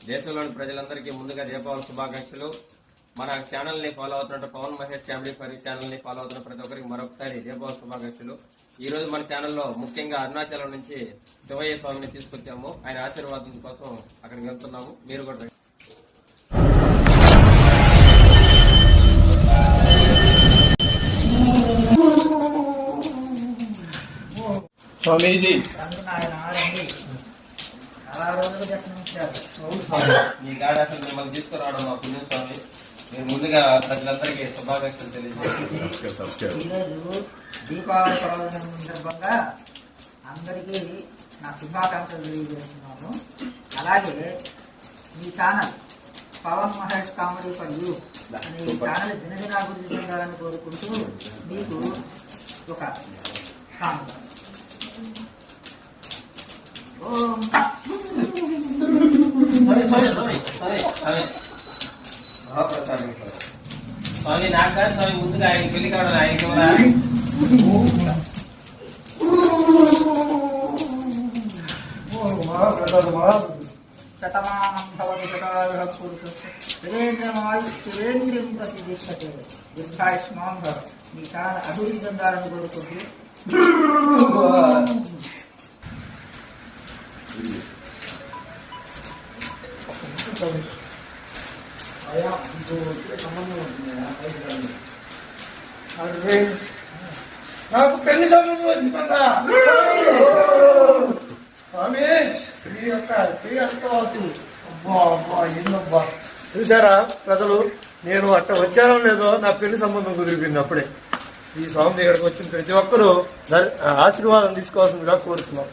దేశంలోని ప్రజలందరికీ ముందుగా దీపావళి శుభాకాంక్షలు. మన ఛానల్ని ఫాలో అవుతున్న పవన్ మహేష్ ఫ్యామిలీ ఫర్ ఛానల్ని ఫాలో అవుతున్న ప్రతి ఒక్కరికి మరొకసారి దీపావళి శుభాకాంక్షలు. ఈ రోజు మన ఛానల్లో ముఖ్యంగా అరుణాచలం నుంచి శివయ్య స్వామిని తీసుకొచ్చాము. ఆయన ఆశీర్వాదం కోసం అక్కడికి వెళ్తున్నాము. మీరు కూడా స్వామీజీ ఈ గాడి అసలు మిమ్మల్ని తీసుకురావడం మా పుణ్యం స్వామి. మీరు ముందుగా ప్రజలందరికీ శుభాకాంక్షలు తెలియజేస్తారు. ఈరోజు దీపావళి పర్వదినం సందర్భంగా అందరికీ నా శుభాకాంక్షలు తెలియజేస్తున్నాను. అలాగే మీ channel Pawan Mahesh comedy for you అనే ఈ ఛానల్ దినదినాభివృద్ధి చెందాలని కోరుకుంటూ మీకు ఒక కామెంట్. స్వామి నాకు కాదు స్వామి, ముందుగా ఆయన పెళ్లి కావడం ఆయనకి శతమానం భవతి శతాయుః పురుషः శివేంద్రియం ప్రతిష్టతే దీర్ఘాయుష్మాన్ భవ. మీ ఛానల్ అభివృద్ధి చెందాలని కోరుకుంటూ నాకు పెళ్లి సంబంధం వచ్చిందా స్వామి? చూసారా ప్రజలు, నేను అట్ట వచ్చానో లేదో నా పెళ్లి సంబంధం కుదిరిపోయింది అప్పుడే. ఈ స్వామి దగ్గరకు వచ్చిన ప్రతి ఒక్కరూ ఆశీర్వాదం తీసుకోవాల్సిందిగా కోరుతున్నాం.